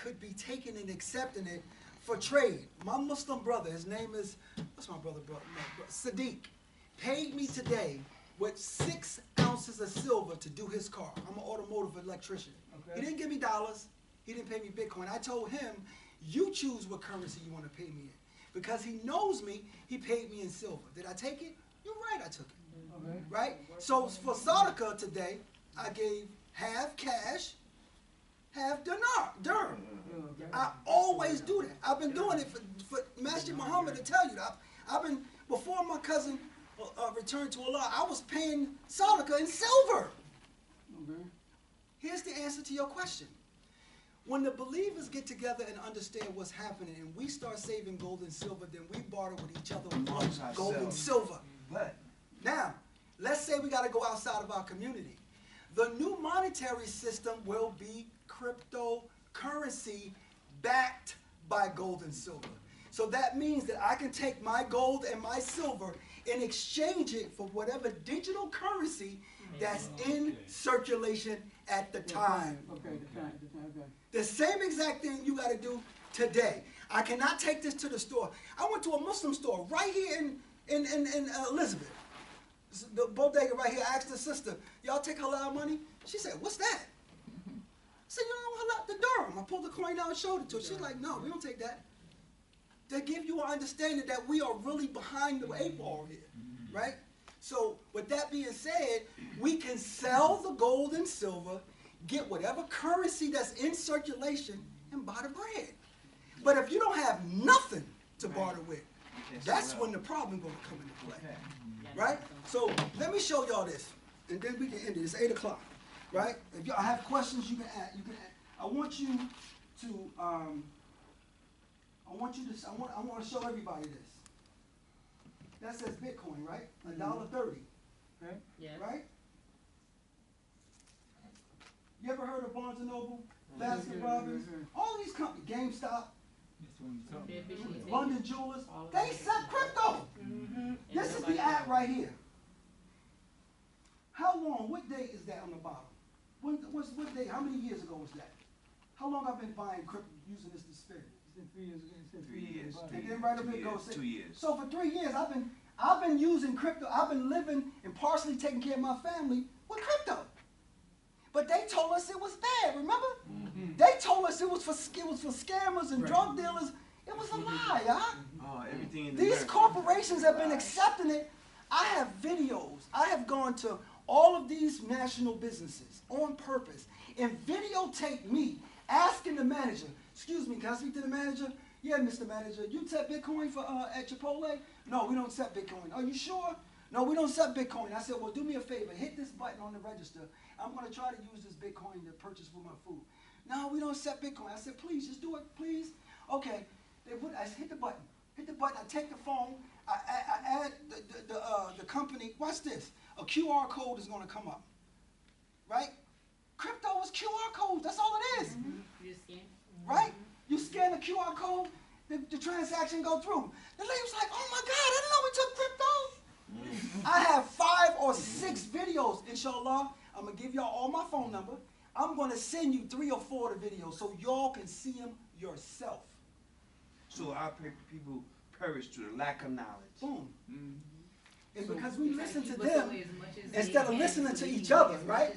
could be taking and accepting it for trade. My Muslim brother, his name is, what's my brother, Sadiq, paid me today with 6 ounces of silver to do his car. I'm an automotive electrician. Okay. He didn't give me dollars. He didn't pay me Bitcoin. I told him, you choose what currency you want to pay me in. Because he knows me, he paid me in silver. Did I take it? You're right, I took it. Okay. Right? So for Sadaqah today, I gave half cash, half dirham. I always do that. I've been doing it for Master Muhammad to tell you that. I've been, before my cousin returned to Allah, I was paying Sadaqah in silver. Okay. Here's the answer to your question. When the believers get together and understand what's happening and we start saving gold and silver, then we barter with each other with gold and silver. But now, let's say we got to go outside of our community. The new monetary system will be cryptocurrency backed by gold and silver. So that means that I can take my gold and my silver and exchange it for whatever digital currency that's in circulation at the time. Okay. The same exact thing you got to do today. I cannot take this to the store. I went to a Muslim store right here in Elizabeth. The bodega right here. I asked the sister, y'all take halal money? She said, what's that? I said, you don't know halal, the dirham. I pulled the coin out and showed it to her. She's like, no, we don't take that. They give you an understanding that we are really behind the 8 ball here, right? So with that being said, we can sell the gold and silver, get whatever currency that's in circulation, and buy the bread. But if you don't have nothing to barter with, that's when the problem going to come into play, right? So let me show y'all this, and then we can end it. It's 8 o'clock, right? If y'all have questions, you can ask. I want you to. I want to show everybody this. That says Bitcoin, right? $1.30. Okay? Yeah. Right? You ever heard of Barnes & Noble, Baskin Robbins, all these companies, GameStop, London Jewelers, they sell crypto. This is the ad right here. How long, what date is that on the bottom? What date, how many years ago was that? How long I've been buying crypto, using this to spend? 3 years ago. 3 years. And then right up here goes 2 years. So for 3 years, I've been using crypto. I've been living and partially taking care of my family with crypto. But they told us it was bad. Remember? They told us it was for scammers and drug dealers. It was a lie, huh? Everything in These corporations have been accepting it. I have videos. I have gone to all of these national businesses on purpose and videotape me asking the manager, excuse me, can I speak to the manager? Yeah, Mr. Manager, you accept Bitcoin for at Chipotle? No, we don't accept Bitcoin. Are you sure? No, we don't accept Bitcoin. I said, well, do me a favor. Hit this button on the register. I'm going to try to use this Bitcoin to purchase for my food. No, we don't accept Bitcoin. I said, please, just do it, please. Okay. I hit the button. Hit the button. I take the phone. I add the company. Watch this. A QR code is going to come up. Right? Crypto is QR codes. That's all it is. You scan. Right? You scan the QR code, the transaction go through. The lady was like, oh my God, I didn't know we took crypto. I have 5 or 6 videos, inshallah. I'm going to give y'all all my phone number. I'm going to send you 3 or 4 of the videos so y'all can see them yourself. So our people perish through the lack of knowledge. Boom. And because we listen to them instead of listening to each other, right?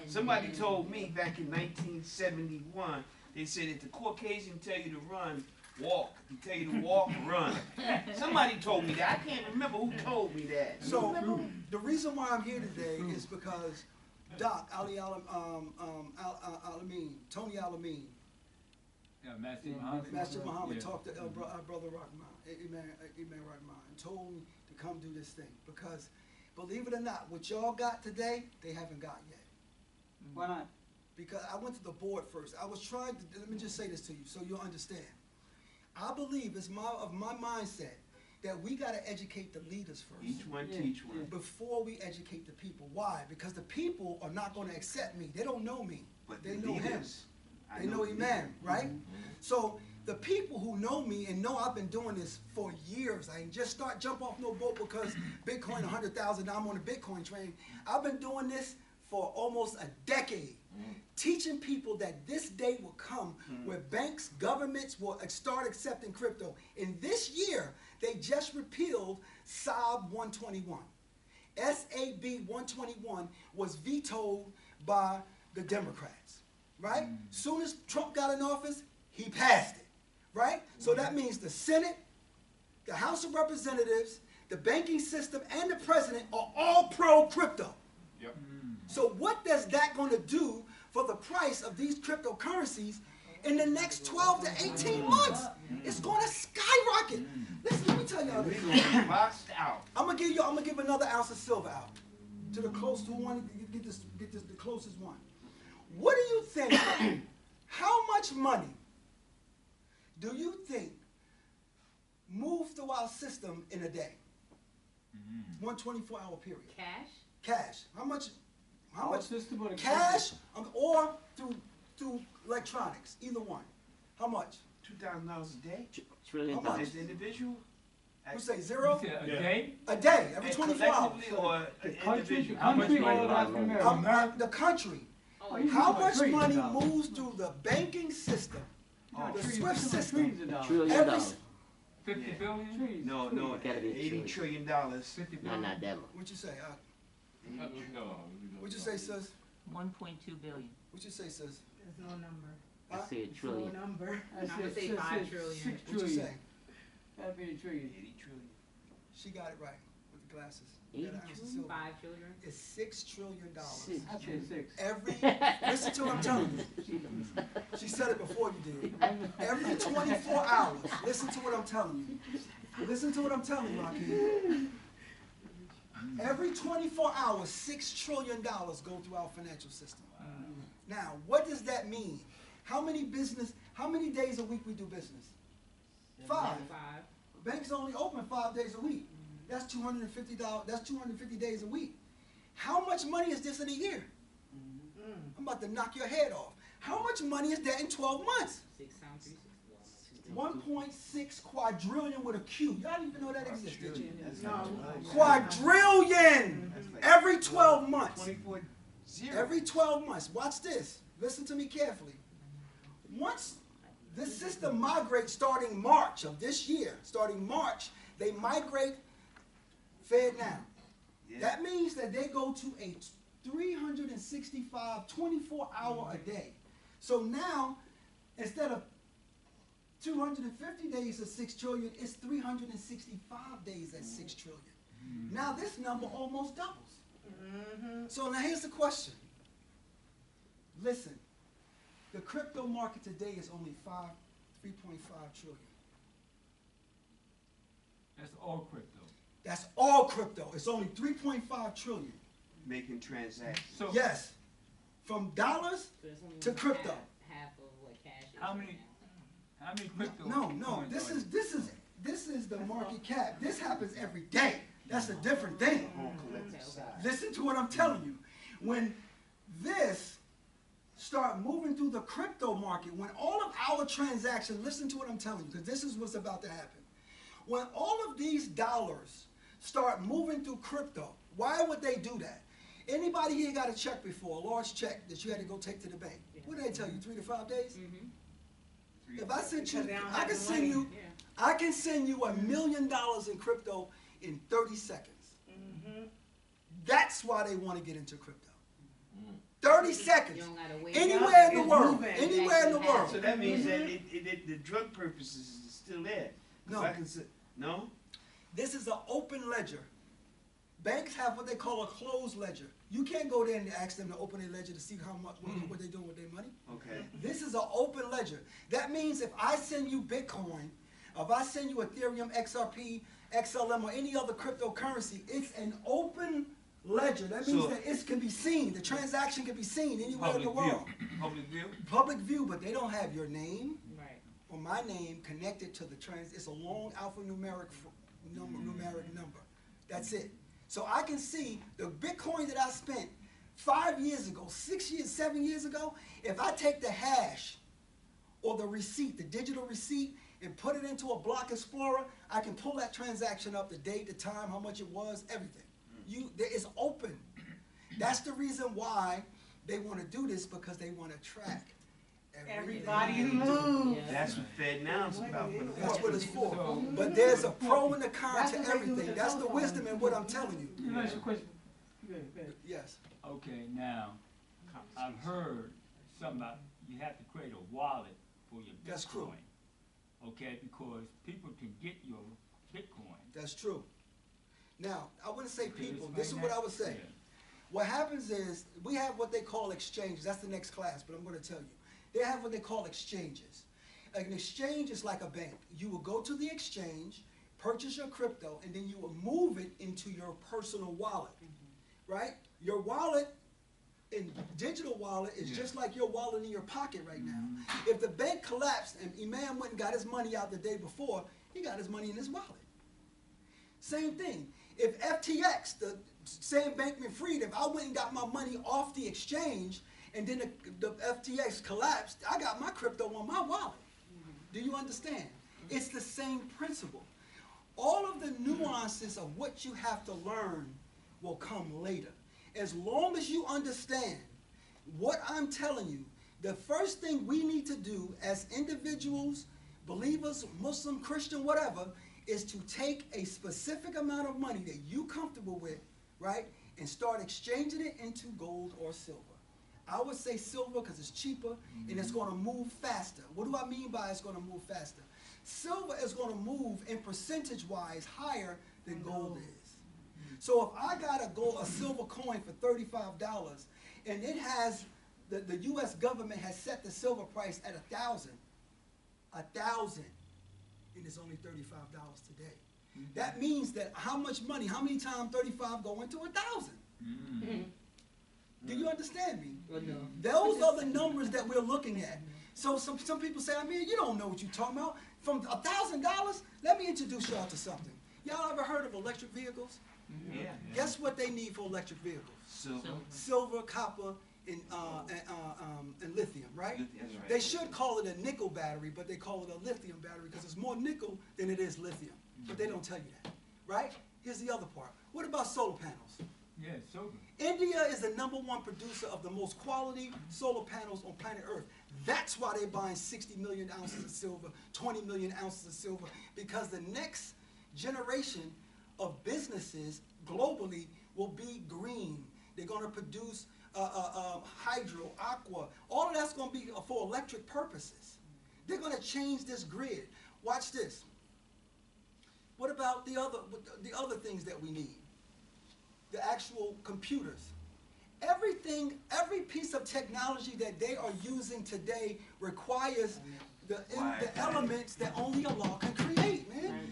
Somebody told me back in 1971, they said if the Caucasian tell you to run, walk. If he tell you to walk, run. Somebody told me that. I can't remember who told me that. So the reason why I'm here today is because Doc, Tony Alameen, Master Muhammad talked to our brother Rahman, Imam Rahman, and told me to come do this thing. Because, believe it or not, what y'all got today, they haven't got yet. Why not? Because I went to the board first. I was trying to, let me just say this to you so you'll understand. I believe it's my mindset that we got to educate the leaders first. Each one teach one. Before we educate the people. Why? Because the people are not going to accept me. They don't know me. But they know him. They know Imam, right? So the people who know me and know I've been doing this for years, I ain't just jump off no boat because Bitcoin 100,000, now I'm on the Bitcoin train. I've been doing this for almost a decade. teaching people that this day will come where banks, governments will start accepting crypto. In this year, they just repealed SAB 121. SAB 121 was vetoed by the Democrats, right? Soon as Trump got in office, he passed it, right? So that means the Senate, the House of Representatives, the banking system, and the president are all pro-crypto. Yep. So what does that going to do for the price of these cryptocurrencies in the next 12 to 18 months? It's going to skyrocket. Listen, let me tell y'all this. We're gonna be boxed out. I'm gonna give another ounce of silver out to the closest one. Get this the closest one. What do you think? How much money do you think moves through our system in a day? 1 24-hour period. Cash? Cash. How much? How Our much? system or the Cash or through electronics? Either one. How much? $2,000 a day? Trillion How much? dollars. As an individual? You say zero? You said a day? A day, every And 24 hours. collectively or The an country, individual? how much money money of do I African move? American? The country. Oh, you How talking much trillions of money dollars. moves through the banking system? The SWIFT system. Trillions of dollars. Trillion Every, dollars. 50 billion? Trees. No, It gotta be $80 trillion. trillion. 50 No, billion? not that much. what you say? No. What you say, sis? 1.2 billion. What you say, sis? There's no number. Huh? I see a No trillion. number. I I'm gonna say 5 trillion. 6 What you trillion. say? That'd be a trillion. 80 trillion. She got it right with the glasses. 80 Got an ounce of silver. 5 children. It's $6 trillion. Six. I said 6. Every, listen to what I'm telling you. She said it before you did. Every 24 hours, listen to what I'm telling you. Listen to what I'm telling you, Rakeem. Every 24 hours, $6 trillion go through our financial system. Now, what does that mean? How many days a week we do business? 5. 5. Banks only open 5 days a week. That's $250. That's 250 days a week. How much money is this in a year? I'm about to knock your head off. How much money is that in 12 months? 6 times 3, 1.6 quadrillion with a Q. Y'all didn't even know that existed, did you? That's No. not much. Quadrillion! That's like Every 12 months. 24 zero. Every 12 months. Watch this. Listen to me carefully. Once this system migrates starting March of this year, they migrate FedNow. Yeah. That means that they go to a 365, 24-hour a day. So now, instead of 250 days of 6 trillion, it's 365 days at 6 trillion. Now this number almost doubles. So now here's the question. Listen, the crypto market today is only 3.5 trillion. That's all crypto. That's all crypto. It's only 3.5 trillion. Making transactions. So Yes, from dollars. So it's only To crypto. Half of what cash is. How many crypto? No, coins this are is the market cap. This happens every day. That's a different thing. Whole collective side. Listen to what I'm telling you. When this start moving through the crypto market, when all of our transactions, listen to what I'm telling you, because this is what's about to happen. When all of these dollars start moving through crypto, why would they do that? Anybody here got a check before, a large check that you had to go take to the bank? What did they tell you, 3 to 5 days? If I sent you, Because they don't I have can the send money. you, I can send you $1 million in crypto in 30 seconds. That's why they want to get into crypto. 30 You seconds. don't gotta wait. Anywhere in the It's world. moving. Anywhere in the world. So that means that the drug purposes is still there. 'Cause No. I can say, no? This is an open ledger. Banks have what they call a closed ledger. You can't go there and ask them to open a ledger to see how much what they're doing with their money. Okay. This is an open ledger. That means if I send you Bitcoin, if I send you Ethereum, XRP, XLM, or any other cryptocurrency, it's an open ledger. That means So- that it can be seen. The transaction can be seen anywhere in the world. Public view? Public view, but they don't have your name Right. or my name connected to the it's a long alphanumeric numeric number. That's it. So I can see the Bitcoin that I spent 5 years ago, 6 years, 7 years ago. If I take the hash or the receipt, the digital receipt, and put it into a block explorer, I can pull that transaction up, the date, the time, how much it was, everything. It's open. That's the reason why They want to do this because they want to track Everybody everything. move. Yeah. That's what Fed Now's about. For the That's what it's for. So- But there's a pro and a con That's to what they do with everything. the That's the telephone. wisdom in what I'm telling you. Let me ask you a question. Good, good. Yes. Okay, now, I've heard something about you have to create a wallet for your Bitcoin. That's true. Okay, because people can get your Bitcoin. That's true. Now, I wouldn't say Can you people. This is explain what that? I would say. Yeah. What happens is we have what they call exchanges. That's the next class, but I'm going to tell you. They have what they call exchanges. An exchange is like a bank. You will go to the exchange, purchase your crypto, and then you will move it into your personal wallet, right? Your wallet, in digital wallet, is Yeah. just like your wallet in your pocket right now. If the bank collapsed and Imam went and got his money out the day before, he got his money in his wallet. Same thing. If FTX, the Sam Bankman-Fried, if I went and got my money off the exchange and then the FTX collapsed, I got my crypto on my wallet. Do you understand? It's the same principle. All of the nuances of what you have to learn will come later. As long as you understand what I'm telling you, the first thing we need to do as individuals, believers, Muslim, Christian, whatever, is to take a specific amount of money that you comfortable with, right, and start exchanging it into gold or silver. I would say silver because it's cheaper and it's going to move faster. What do I mean by it's going to move faster? Silver is going to move in percentage-wise higher than gold is. So if I got a silver coin for $35 and it has, the U.S. government has set the silver price at $1,000, and it's only $35 today. That means that how much money, how many times 35 go into 1,000? Do you understand me? Well, no. Those are the numbers that we're looking at. So some people say, I mean, you don't know what you're talking about. From $1,000, let me introduce y'all to something. Y'all ever heard of electric vehicles? Yeah. Guess what they need for electric vehicles? Silver. Silver, copper, and lithium, right? That's right. They should call it a nickel battery, but they call it a lithium battery because it's more nickel than it is lithium. But they don't tell you that, right? Here's the other part. What about solar panels? Yeah, silver. India is the #1 producer of the most quality solar panels on planet Earth. That's why they're buying 60 million ounces of silver, 20 million ounces of silver, because the next generation of businesses globally will be green. They're going to produce hydro, aqua. All of that's going to be for electric purposes. They're going to change this grid. Watch this. What about the other things that we need? The actual computers. Everything, every piece of technology that they are using today requires the elements that only Allah can create, man.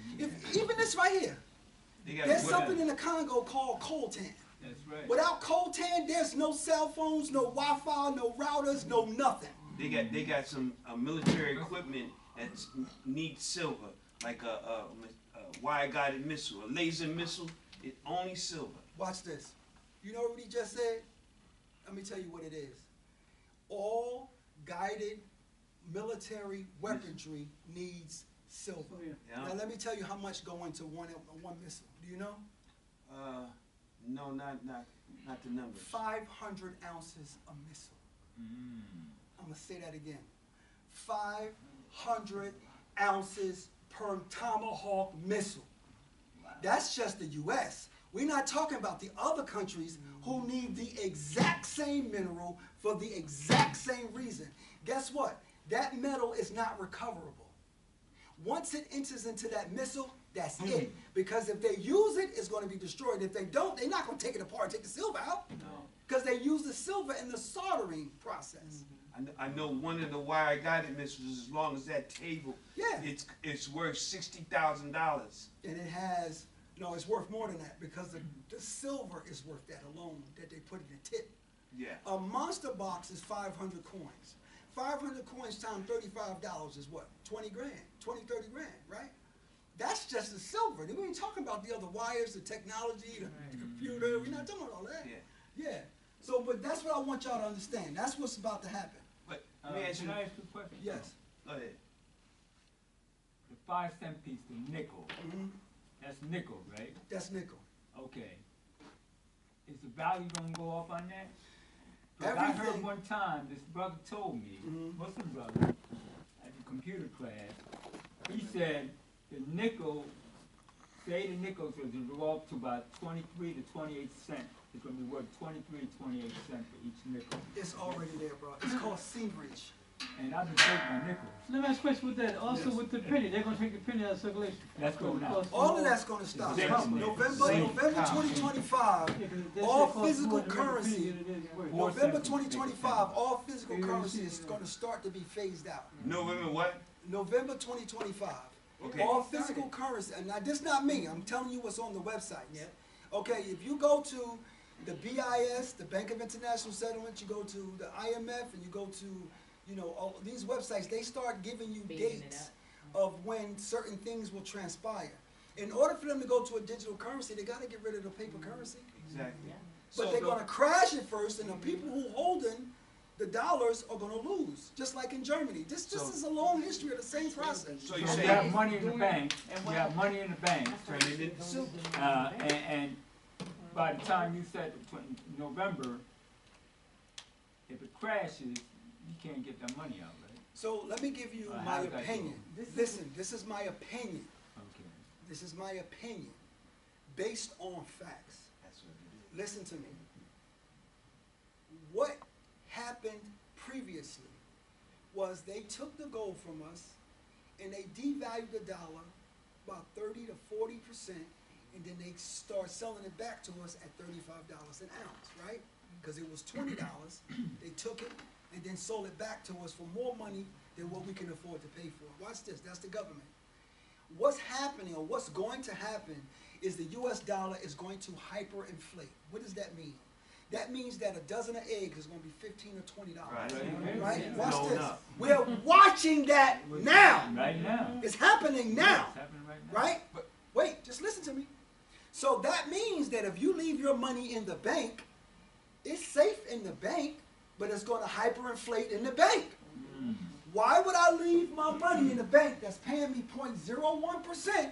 Even this right here. There's something in the Congo called coltan. That's right. Without coltan, there's no cell phones, no Wi-Fi, no routers, no nothing. They got some military equipment that needs silver, like a wire-guided missile, a laser missile. It's only silver. Watch this. You know what he just said? Let me tell you what it is. All guided military weaponry needs silver. Yeah. Now let me tell you how much go into one missile. Do you know? No, not the numbers. 500 ounces a missile. I'm gonna say that again. 500 ounces per Tomahawk missile. That's just the U.S. We're not talking about the other countries who need the exact same mineral for the exact same reason. Guess what? That metal is not recoverable. Once it enters into that missile, that's it. Because if they use it, it's going to be destroyed. If they don't, they're not going to take it apart and take the silver out. No. Because they use the silver in the soldering process. I know one of the wire-guided missiles, as long as that table, Yeah. it's worth $60,000. And it has, no, it's worth more than that because the silver is worth that alone that they put in the tip. Yeah. A monster box is 500 coins. 500 coins times $35 is what? 20 grand, 20, 30 grand, right? That's just the silver. We ain't talking about the other wires, the technology, the computer. We're not talking about all that. Yeah. Yeah. So, but that's what I want y'all to understand. That's what's about to happen. But let me ask you. Can I ask you a question? Yes. Go ahead. The 5-cent piece, the nickel, hmm that's nickel, right? That's nickel. Okay. Is the value gonna go up on that? 'Cause I heard Everything. one time, this brother told me, Mhm. Muslim brother, at the computer class, he said the nickel, say the nickels was to go up to about 23 to 28 cents. It's gonna be worth 23 to 28 cents for each nickel. It's already there, bro. It's called Seabridge. And I've been taking my nickels. Let me ask a question with that. Also with the penny, they're gonna take the penny out of circulation. That's going out. Cost All more. of that's gonna stop. Same thing. November Same. 2025, Yeah, 'cause that all shit costs physical more to make a penny currency- than it is worth. More November cents. 2025, all physical Yeah, currency yeah, is yeah. gonna start to be phased out. November what? November 2025. Okay. All physical currency, and now this not me, I'm telling you what's on the website. Yep. Okay, if you go to the BIS, the Bank of International Settlements, you go to the IMF, and you go to, you know, all these websites, they start giving you Phasing it dates of when certain things will transpire. In order for them to go to a digital currency, they gotta get rid of the paper currency. Exactly. Yeah. But they're gonna crash it first, and the people who holding the dollars are gonna lose, just like in Germany. This So- is a long history of the same process. So you So say you have money in the bank, you have money in the bank, turn it into soup. and by the time you said November, if it crashes, you can't get that money out, right? So let me give you How my does that opinion. Listen, this is my opinion. Okay. This is my opinion, based on facts. That's what it Listen to me. What happened previously was they took the gold from us and they devalued the dollar about 30 to 40%, and then they start selling it back to us at $35 an ounce, right? Because it was $20. They took it and then sold it back to us for more money than what we can afford to pay for. Watch this, that's the government. What's happening, or what's going to happen, is the US dollar is going to hyperinflate. What does that mean? That means that a dozen of eggs is going to be $15 or $20. Right. Right? Watch Blown this. up. We're watching that now. Right now. It's happening now. It's happening right now. Right? But wait, just listen to me. So that means that if you leave your money in the bank, it's safe in the bank, but it's going to hyperinflate in the bank. Why would I leave my money in the bank that's paying me 0.01%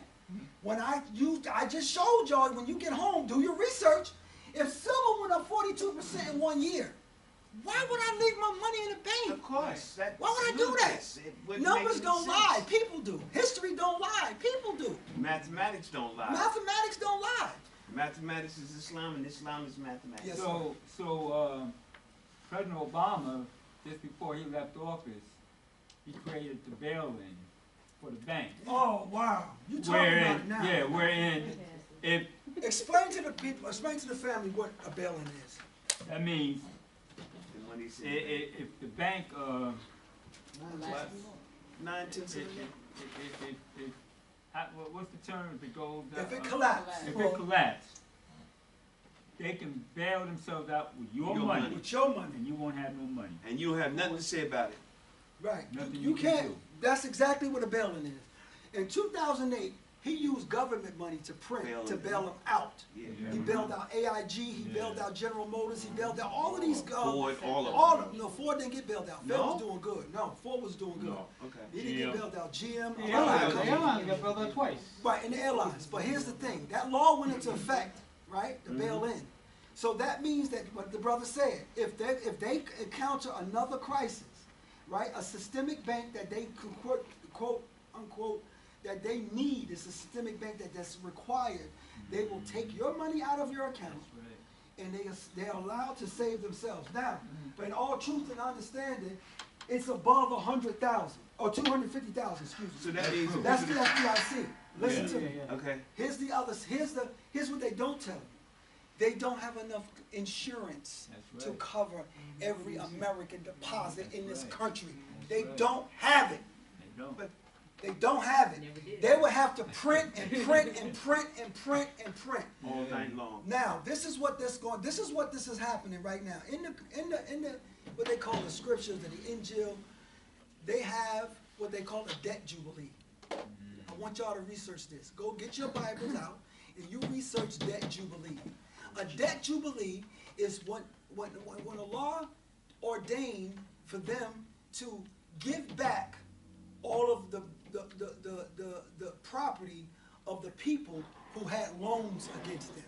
when I just showed y'all, when you get home, do your research. If silver went up 42% in 1 year, why would I leave my money in the bank? Of course. Why would I do that? It wouldn't Numbers make don't any lie. sense. People do. History don't lie. People do. Mathematics don't lie. Mathematics don't lie. Mathematics is Islam, and Islam is mathematics. Yes. So President Obama, just before he left office, he created the bail-in for the bank. Oh, wow. You talking about it now. Yeah, wherein if Explain to the people, explain to the family what a bail-in is. that means And when he said if the bank what? 9/10 what's the term if it goes If it collapses, if it collapses, they can bail themselves out with your Your money, money. with your money. and you won't have no money. and you don't have nothing to say about it. Right. Nothing You you can can't. do. That's exactly what a bail-in is. In 2008, he used government money to print Bail to him. bail him out. Yeah. He bailed out AIG. He bailed out General Motors. He bailed out all of these. Ford, all of All of no, Ford didn't get bailed out. Ford No? was doing good. No, Ford was doing good. Okay. He didn't get GM. bailed out. GM. The a lot of airlines, the companies. airlines got bailed out twice. Right, in the airlines. But here's the thing. That law went into effect, right? The bail-in. So that means that what the brother said, if they encounter another crisis, right, a systemic bank that they could quote unquote that they need is a systemic bank that's required, they will take your money out of your account and they're allowed to save themselves. Now, but in all truth and understanding, it's above 100,000 or 250,000. Excuse me. So that means That's the FDIC. Listen to me. okay. Here's the others. Here's what they don't tell you. They don't have enough insurance That's to right. cover every American deposit in this right. country. That's They right. don't have it. They don't. They don't have it. Never did. They will have to print and print and print and print and print. All night long. Now, this is what this is happening right now. In the what they call the scriptures, the Injil, they have what they call a debt jubilee. I want y'all to research this. Go get your Bibles out and you research debt jubilee. A debt jubilee is when a law ordained for them to give back all of the property of the people who had loans against them.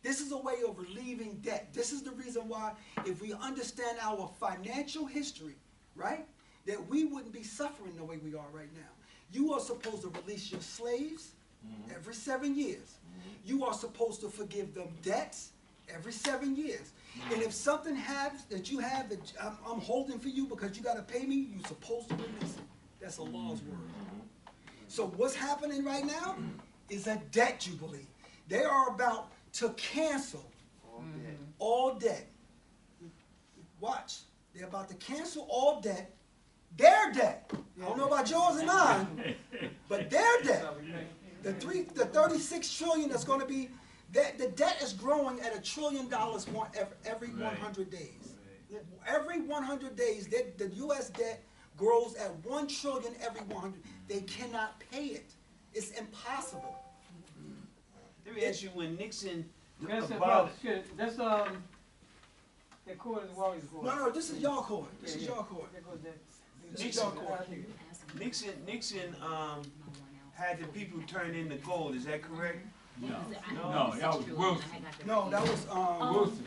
This is a way of relieving debt. This is the reason why, if we understand our financial history, right, that we wouldn't be suffering the way we are right now. You are supposed to release your slaves every 7 years. You are supposed to forgive them debts every 7 years. And if something happens that you have that I'm holding for you because you got to pay me, you're supposed to release it. That's a law's word. So what's happening right now is a debt jubilee. They are about to cancel all debt. Watch. They're about to cancel all debt. Their debt. I don't know about yours and mine, but their debt. The 36 trillion that's going to be, the debt is growing at $1 trillion every 100 days. Every 100 days, the U.S. debt grows at 1 trillion every 100. They cannot pay it. It's impossible. Let me ask you, when Nixon That's abolished, that's that court is always going. No, this is y'all court. This is y'all court. This is y'all court. Nixon had the people turn in the gold. Is that correct? No, that was Wilson. No, that was Wilson.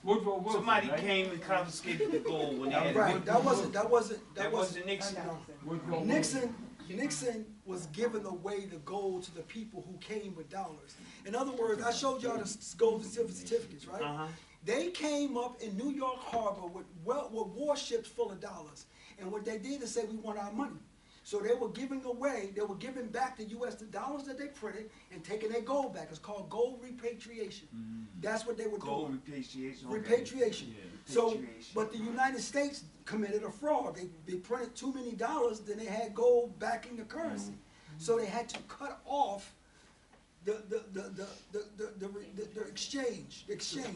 Woodrow Wilson. Somebody right? came and confiscated the gold when they had right. it. That wasn't Nixon. no. Woodrow Nixon was giving away the gold to the people who came with dollars. In other words, I showed y'all the gold and silver certificates, right? They came up in New York Harbor with warships full of dollars. And what they did is say, we want our money. So they were giving away, they were giving back the U.S. the dollars that they printed and taking their gold back. It's called gold repatriation. That's what they were Gold doing. repatriation. Repatriation. Yeah. So, Repatriation. but the United States committed a fraud. They printed too many dollars, then they had gold backing the currency. So they had to cut off the exchange.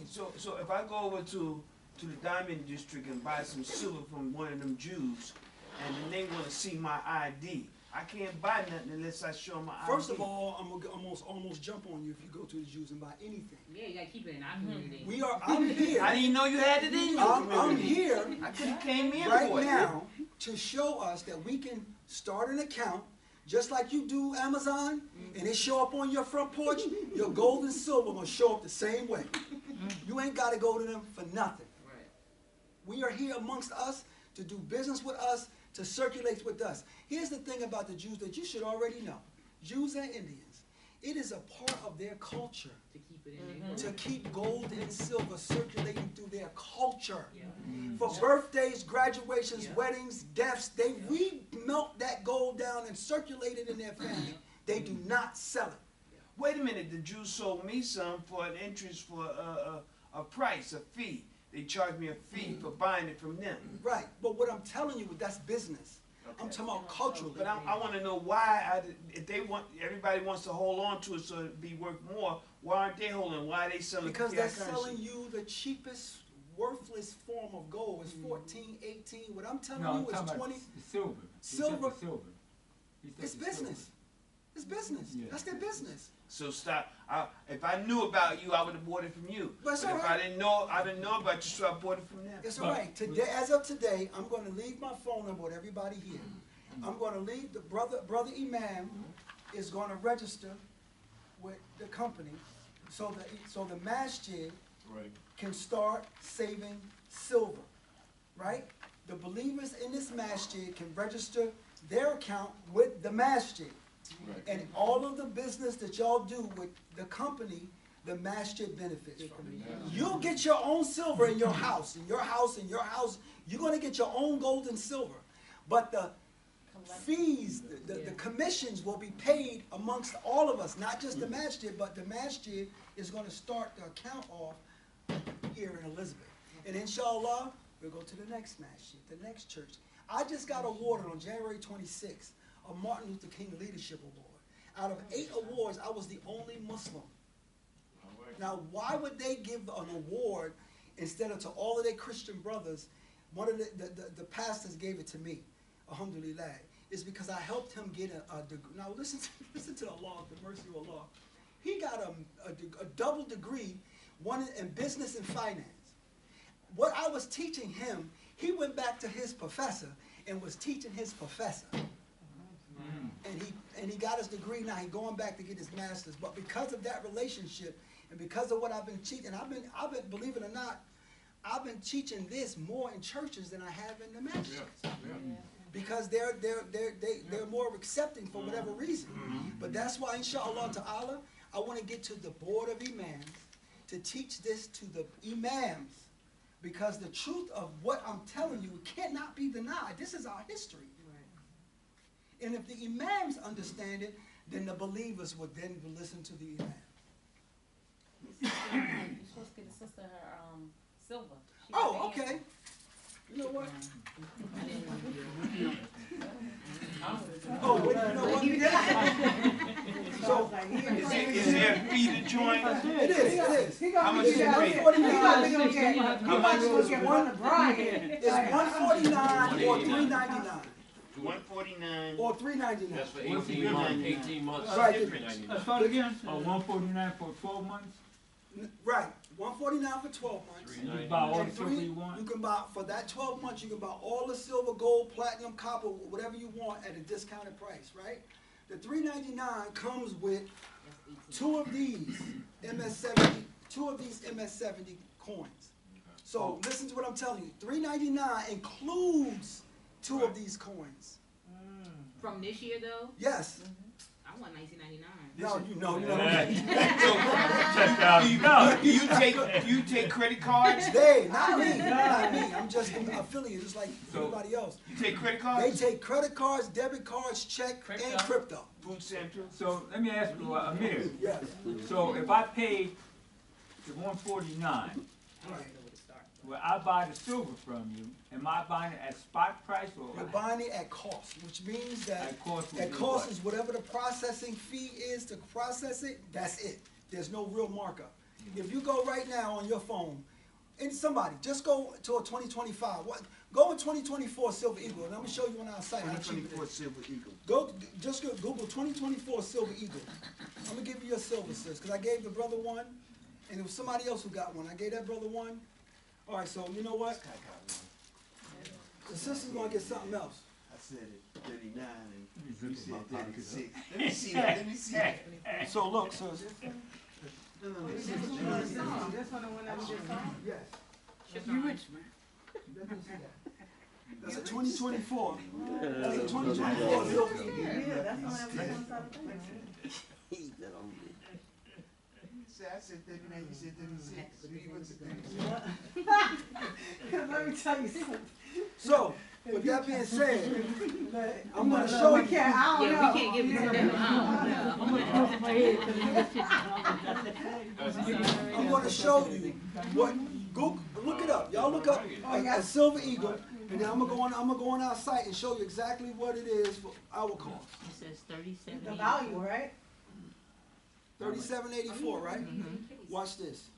So if I go over to the diamond district and buy some silver from one of them Jews, and then they want to see my ID, I can't buy nothing unless I show my ID. First of all, I'm gonna almost jump on you if you go to the Jews and buy anything. Yeah, you gotta keep it in our community. I'm here. I didn't know you had it in your I'm community. here I could have came in right for it. now to show us that we can start an account just like you do Amazon, and it show up on your front porch. Your gold and silver gonna show up the same way. You ain't gotta go to them for nothing. Right. We are here amongst us to do business with us, to circulate with us. Here's the thing about the Jews that you should already know. Jews and Indians, it is a part of their culture To keep it in there. to keep gold and silver circulating through their culture. Yeah. For birthdays, graduations, Yeah. weddings, deaths, they remelt that gold down and circulate it in their family. They do not sell it. Wait a minute, the Jews sold me some for an interest for a price, a fee. They charged me a fee for buying it from them. Right, but what I'm telling you, that's business. I'm talking about culturally. But I want to know why, if they want, everybody wants to hold on to it so it'd be worth more, why aren't they holding? Why are they selling Because fiat they're currency? selling you the cheapest, worthless form of gold. It's 14, 18. What I'm telling No, I'm you is talking about 20. the silver. He said Silver. the silver. He said It's the silver. business. It's business. Yeah. That's their business. So stop. If I knew about you, I would have bought it from you. But it's But all if right. I didn't know about you, so I bought it from them. It's all right. Today, as of today, I'm going to leave my phone number with everybody here. I'm going to leave the brother Imam is going to register with the company so the masjid can start saving silver, right? The believers in this masjid can register their account with the masjid. And all of the business that y'all do with the company, the masjid benefits from. You'll get your own silver in your house, You're going to get your own gold and silver. But the fees, the commissions will be paid amongst all of us, not just the masjid, but the masjid is going to start the account off here in Elizabeth. And inshallah, we'll go to the next masjid, the next church. I just got awarded on January 26th a Martin Luther King Leadership Award. Out of 8 awards, I was the only Muslim. Now, why would they give an award instead of to all of their Christian brothers? One of the pastors gave it to me, alhamdulillah. It's because I helped him get a degree. Now, listen to Allah, the mercy of Allah. He got a double degree, one in business and finance. What I was teaching him, he went back to his professor and was teaching his professor. And he got his degree. Now he's going back to get his master's. But because of that relationship, And because of what I've been teaching, and I've been, believe it or not, I've been teaching this more in churches than I have in the mansions. Because they're more accepting for whatever reason. But that's why, inshallah ta'ala, I want to get to the board of imams to teach this to the imams. Because the truth of what I'm telling you cannot be denied. This is our history. And if the imams understand it, then the believers would then listen to the imams. You're supposed to get the sister her silver. She Oh, got the okay. You know what? I didn't want to do it. Oh, wait, you know what? So, Is there a fee to join? it is. How much is it pay? How much is it? It's $149 or $399. 149. Or $399. That's for 18 months. 18 months. Right. Let's start again. 149 for 12 months? Right. $149 for 12 months. You can buy all the And silver you want? you can buy, for that 12 months, you can buy all the silver, gold, platinum, copper, whatever you want at a discounted price, right? The $399 comes with two of these MS-70 coins. So listen to what I'm telling you. $399 includes two of these coins. From this year though, Yes. I want 1999. No, you know. Do you take credit cards? They, not me. I'm just an affiliate, just like everybody else. You take credit They cards? take credit cards, debit cards, check, and crypto. Food stamps too? So let me ask you, Amir, Yes. so if I paid the 149, Right. will I buy the silver from you? Am I buying it at spot price or You're buying it at cost, which means that at cost? would at be cost what? is whatever the processing fee is to process it, that's it. There's no real markup. If you go right now on your phone, and somebody, just go to a 2025, go in 2024 Silver Eagle, and I'm gonna show you on our site how cheap it 2024 is. Silver Eagle. Just go Google 2024 Silver Eagle. I'm gonna give you your silver, sis, because I gave the brother one, and it was somebody else who got one. I gave that brother one. All right, so you know what? The sister's gonna get something else. I said it 39 and You you zip said my pockets 36. Let me see that. Let me see that. So look, sis. No, no, no. Yes. You rich, man. Let me see that. That's a 2024. That's a 2024 Silver Eagle. I said 39, you said 36. You went to 36. Let me tell you something. So, with that being said, I'm gonna show you. I don't Yeah, know. we can't give it to them. I I'm gonna cross my head because you just I'm gonna show you what. Google, look it up. Y'all look up a Silver Eagle, and then I'm gonna go on our site and show you exactly what it is for our cost. It says 37. The value, right? $37.84, right? Watch this.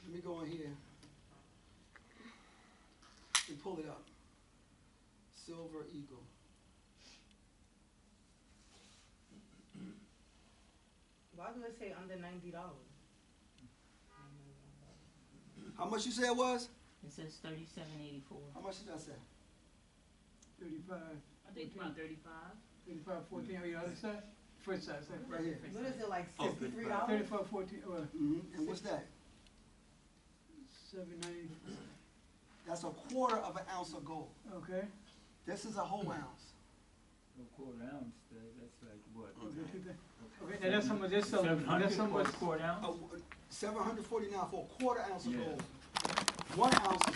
Let me go in here and pull it up. Silver Eagle. Why do it say under $90? How much you say it was? It says 37.84. How much did I say? 35, I think it's about 35. 35, 14 on the other side. First side, second. Right here. What is it, like Oh, $63? 35, 14, well, And what's that? 790. That's a quarter of an ounce of gold. Okay. This is a whole ounce. A quarter ounce, that's like what? Okay, now that's how much this selling. 700 That's how for a much. quarter ounce? $749 for a quarter ounce of Yeah. gold. 1 ounce is